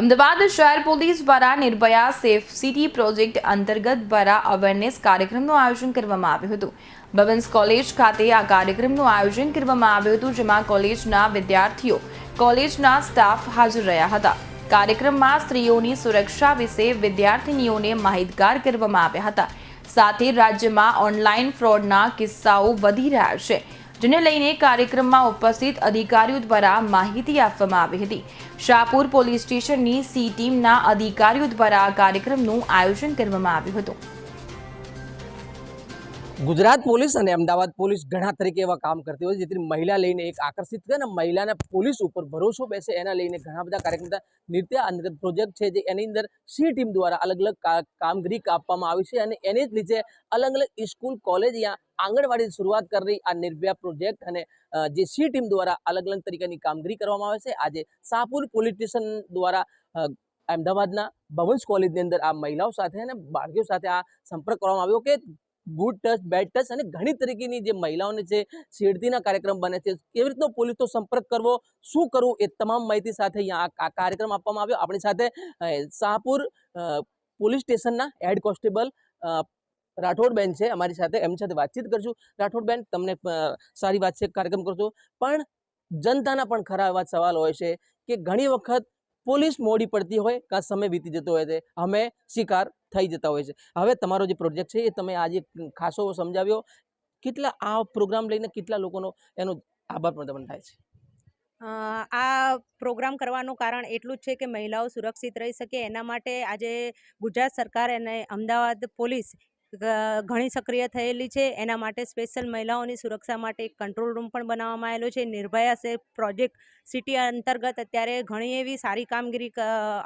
અમદાવાદ શહેર પોલીસ દ્વારા Nirbhaya safe city project અંતર્ગત દ્વારા અવેરનેસ કાર્યક્રમનું આયોજન કરવામાં આવ્યું હતું। બવન્સ કોલેજ ખાતે આ કાર્યક્રમનું આયોજન કરવામાં આવ્યું હતું, જેમાં કોલેજના વિદ્યાર્થીઓ, કોલેજના સ્ટાફ હાજર રહ્યા હતા। કાર્યક્રમમાં સ્ત્રીઓની સુરક્ષા વિશે વિદ્યાર્થીનીઓને માહિતગાર કરવામાં આવ્યા હતા। સાથે રાજ્યમાં ઓનલાઈન ફ્રોડના કિસ્સાઓ વધી રહ્યા છે, જેને લઈને કાર્યક્રમમાં ઉપસ્થિત અધિકારીઓ દ્વારા માહિતી આપવામાં આવી હતી। શાહપુર પોલીસ સ્ટેશનની સી ટીમના અધિકારીઓ દ્વારા આ કાર્યક્રમનું આયોજન કરવામાં આવ્યું હતું। गुजरात पुलिस और अमदावाद पुलिस घना तरीके एवं काम करती हो, जेथी महिला लईने एक आकर्षित करे ने महिलाने पुलिस पर भरोसो बेसे एना लईने घना बधा कार्यक्रम नृत्य अंतर्गत प्रोजेक्ट छे, जे एनी अंदर सी टीम द्वारा अलग अलग कामगीरी आपवामां आवी छे अने एनी ज रीते अलग अलग स्कूल कॉलेज या आंगणवाड़ी शुरुआत कर रही आ निर्भया प्रोजेक्ट अने जे सी टीम द्वारा अलग अलग तरीकेनी कामगीरी करवामां आवे छे। आज शाहपुर पोलीस स्टेशन द्वारा अमदावादना बवंस कॉलेजनी अंदर आ महिलाओं साथे अने बाळकीओ साथे आ संपर्क करवामां आव्यो के गुड टच बेड टच अने घणी तरीकेनी जे महिलाओने जे छेड़तीना कार्यक्रम बने छे, केवी रीतनो पोलीसनो संपर्क करवो, शुं करवुं, ए तमाम माहिती साथे अहींया आ कार्यक्रम आपवामां आव्यो। आपणी साथे शाहपुर पोलीस स्टेशनना हेड कोन्स्टेबल राठौड़ बेन छे अमारी साथे, एमनी साथे वातचीत करशुं। राठौड़ बेन, तमने सारी बात छे, कार्यक्रम करशो, पण जनताना पण खरा एवा सवाल होय छे के घणी वखत पोलीस मोडी पड़ती होय का समय वीती जतो होय छे, अमे शिकार थई जता होय छे। हवे तमारो जे प्रोजेक्ट छे ए तमे आज खासो समजाव्यो, કેટલા આ પ્રોગ્રામ લઈને કેટલા લોકોનો એનો આભાર પણ તમને થાય છે? આ પ્રોગ્રામ કરવાનું કારણ એટલું જ છે કે મહિલાઓ સુરક્ષિત રહી શકે એના માટે આજે ગુજરાત સરકાર અને અમદાવાદ પોલીસ ઘણી સક્રિય થયેલી છે। એના માટે સ્પેશિયલ મહિલાઓની સુરક્ષા માટે એક કંટ્રોલ રૂમ પણ બનાવવામાં આવેલો છે। નિર્ભયા સેફ પ્રોજેક્ટ સિટી અંતર્ગત અત્યારે ઘણી એવી સારી કામગીરી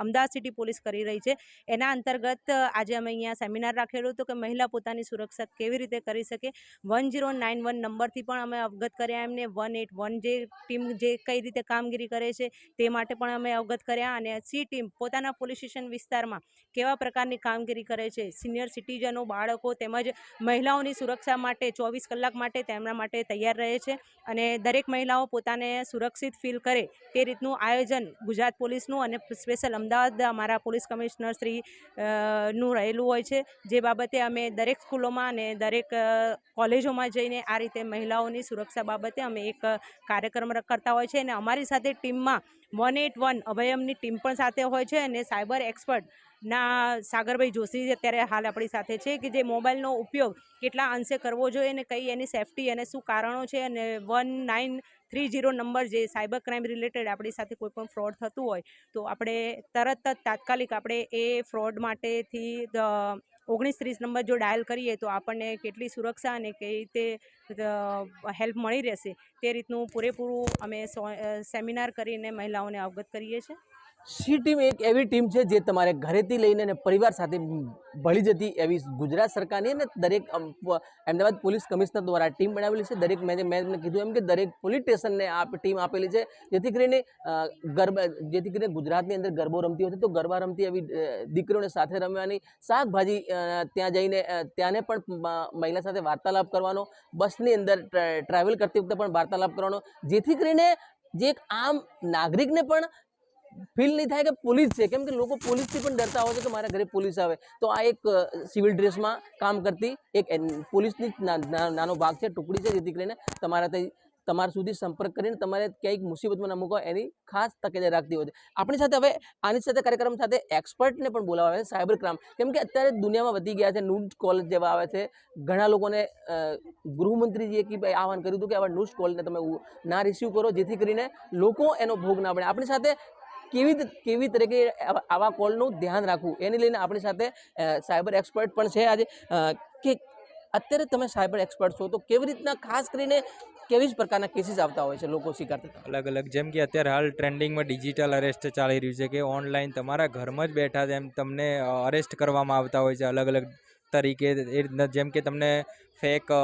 અમદાવાદ સિટી પોલીસ કરી રહી છે। એના અંતર્ગત આજે અમે અહીંયા સેમિનાર રાખેલું હતું કે મહિલા પોતાની સુરક્ષા કેવી રીતે કરી શકે। 1091 નંબરથી પણ અમે અવગત કર્યા એમને, 181 જે ટીમ જે કઈ રીતે કામગીરી કરે છે તે માટે પણ અમે અવગત કર્યા, અને સી ટીમ પોતાના પોલીસ સ્ટેશન વિસ્તારમાં કેવા પ્રકારની કામગીરી કરે છે, સિનિયર સિટીઝનો, બાળકો તેમજ મહિલાઓની સુરક્ષા માટે 24 કલાક માટે તેમના માટે તૈયાર રહે છે અને દરેક મહિલાઓ પોતાને સુરક્ષિત ફીલ કરે તે રીતનું આયોજન ગુજરાત પોલીસનું અને સ્પેશિયલ અમદાવાદ અમારા પોલીસ કમિશનર શ્રી નું રહેલું હોય છે। જે બાબતે અમે દરેક સ્કૂલોમાં અને દરેક કોલેજોમાં જઈને આ રીતે મહિલાઓની સુરક્ષા બાબતે અમે એક કાર્યક્રમ કરતા હોય છે। અને અમારી સાથે ટીમમાં 181 અભયમની ટીમ પણ સાથે હોય છે અને સાયબર એક્સપર્ટ ના સાગરભાઈ જોશી અત્યારે હાલ આપણી સાથે છે કે જે મોબાઈલનો ઉપયોગ કેટલા અંશે કરવો જોઈએ અને કઈ એની સેફટી અને શું કારણો છે। અને 1930 નંબર જે સાયબર ક્રાઇમ રિલેટેડ આપણી સાથે કોઈ પણ ફ્રોડ થતું હોય તો આપણે તરત જ તાત્કાલિક આપણે એ ફ્રોડ માટેથી 1930 નંબર જો ડાયલ કરીએ તો આપણને કેટલી સુરક્ષા અને કઈ રીતે હેલ્પ મળી રહેશે તે રીતનું પૂરેપૂરું અમે સેમિનાર કરીને મહિલાઓને અવગત કરીએ છીએ। સી ટીમ એક એવી ટીમ છે જે તમારે ઘરેથી લઈને અને પરિવાર સાથે ભળી જતી એવી ગુજરાત સરકારની અને દરેક અમદાવાદ પોલીસ કમિશનર દ્વારા ટીમ બનાવેલી છે। દરેક મેં તમને કીધું એમ કે દરેક પોલીસ સ્ટેશનને આ ટીમ આપેલી છે, જેથી કરીને ગુજરાતની અંદર ગરબો રમતી હતી તો ગરબા રમતી એવી દીકરીઓને સાથે રમવાની, શાકભાજી ત્યાં જઈને ત્યાંને પણ મહિલા સાથે વાર્તાલાપ કરવાનો, બસની અંદર ટ્રાવેલ કરતી વખતે પણ વાર્તાલાપ કરવાનો, જેથી કરીને જે એક આમ નાગરિકને પણ ફીલ नहीं થાય કે પોલીસ છે, કેમ કે લોકો પોલીસથી પણ ડરતા હોય છે કે મારા ઘરે પોલીસ આવે। તો આ એક સિવિલ ડ્રેસમાં કામ કરતી એક પોલીસની નાનો ભાગ છે, ટુકડી છે, જેથી કરીને તમારા સુધી સંપર્ક કરીને તમારે ક્યાંક મુસીબતમાં ન મૂકવા એની ખાસ તકેદારી રાખતી હોય છે। આપણી સાથે હવે આની સાથે કાર્યક્રમ સાથે એક્સપર્ટને પણ બોલાવવા આવે છે, સાયબર ક્રાઇમ, કેમ કે અત્યારે દુનિયામાં વધી ગયા છે, ન્યૂઝ કોલ જેવા આવે છે। ઘણા લોકોને ગૃહમંત્રીજીએ કે ભાઈ આહવાન કર્યું હતું કે આવા ન્યૂઝ કોલને તમે ના રિસીવ કરો, જેથી કરીને લોકો એનો ભોગ ના બને। આપણી સાથે કેવી તરીકે આવા કોલનું ધ્યાન રાખવું એની લઈને આપણી સાથે સાયબર એક્સપર્ટ પણ છે આજે કે અત્યારે તમે સાયબર એક્સપર્ટ છો તો કેવી રીતના ખાસ કરીને કેવી જ પ્રકારના કેસીસ આવતા હોય છે લોકો સ્વીકાર થતા? અલગ અલગ, જેમ કે અત્યારે હાલ ટ્રેન્ડિંગમાં ડિજિટલ અરેસ્ટ ચાલી રહ્યું છે કે ઓનલાઈન તમારા ઘરમાં જ બેઠા જેમ તમને અરેસ્ટ કરવામાં આવતા હોય છે અલગ અલગ તરીકે। એ રીતના જેમ કે તમને ફેક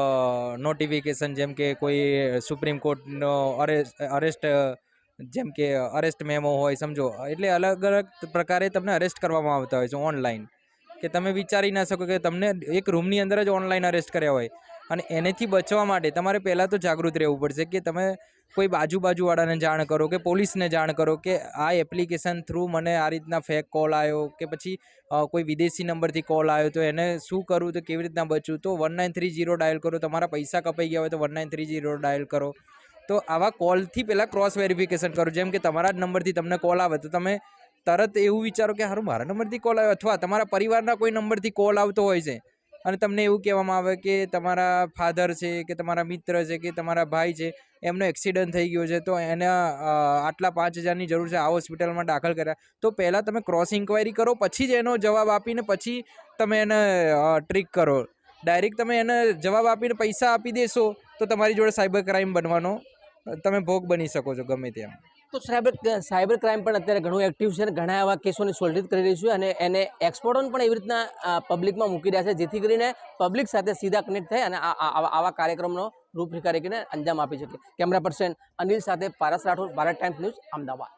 નોટિફિકેશન, જેમ કે કોઈ સુપ્રીમ કોર્ટનો અરેસ્ટ જેમ કે અરેસ્ટ મેમો હોય, સમજો, એટલે અલગ અલગ પ્રકારે તમને અરેસ્ટ કરવામાં આવતા હોય છે ઓનલાઈન, કે તમે વિચારી ના શકો કે તમને એક રૂમની અંદર જ ઓનલાઈન અરેસ્ટ કર્યા હોય। અને એનેથી બચવા માટે તમારે પહેલાં તો જાગૃત રહેવું પડશે કે તમે કોઈ બાજુવાળાને જાણ કરો કે પોલીસને જાણ કરો કે આ એપ્લિકેશન થ્રુ મને આ રીતના ફેક કોલ આવ્યો કે પછી કોઈ વિદેશી નંબરથી કોલ આવ્યો તો એને શું કરવું તો કેવી રીતના બચવું, તો 1930 ડાયલ કરો. તમારા પૈસા કપાઈ ગયા હોય તો 1930 ડાયલ કરો. તો આવા કોલથી પહેલાં ક્રોસ વેરિફિકેશન કરો. જેમ કે તમારા જ નંબરથી તમને કોલ આવે તો તમે તરત એવું વિચારો કે હારું મારા નંબરથી કોલ આવ્યો, અથવા તમારા પરિવારના કોઈ નંબરથી કોલ આવતો હોય છે અને તમને એવું કહેવામાં આવે કે તમારા ફાધર છે કે તમારા મિત્ર છે કે તમારા ભાઈ છે એમનો એક્સિડન્ટ થઈ ગયો છે તો એને આટલા 5,000ની જરૂર છે, આ હોસ્પિટલમાં દાખલ કર્યા, તો પહેલાં તમે ક્રોસ ઇન્ક્વાયરી કરો, પછી જ એનો જવાબ આપીને પછી તમે એને ટ્રીક કરો. ડાયરેક્ટ તમે એને જવાબ આપીને પૈસા આપી દેશો તો તમારી જોડે સાયબર ક્રાઇમ બનવાનો તમે ભોગ બની શકો છો ગમે ત્યાં. તો સાયબર ક્રાઇમ પણ અત્યારે ઘણું એક્ટિવ છે અને ઘણા એવા કેસોને સોલ્વ કરી રહી છે અને એને એક્સપર્ટોને પણ એવી રીતના પબ્લિકમાં મૂકી રહ્યા છે જેથી કરીને પબ્લિક સાથે સીધા કનેક્ટ થાય અને આવા કાર્યક્રમનો રૂપરેખા રેખીને અંજામ આપી શકે. કેમેરા પર્સન અનિલ સાથે પારસ રાઠોડ, ભારત ટાઈમ્સ ન્યૂઝ, અમદાવાદ.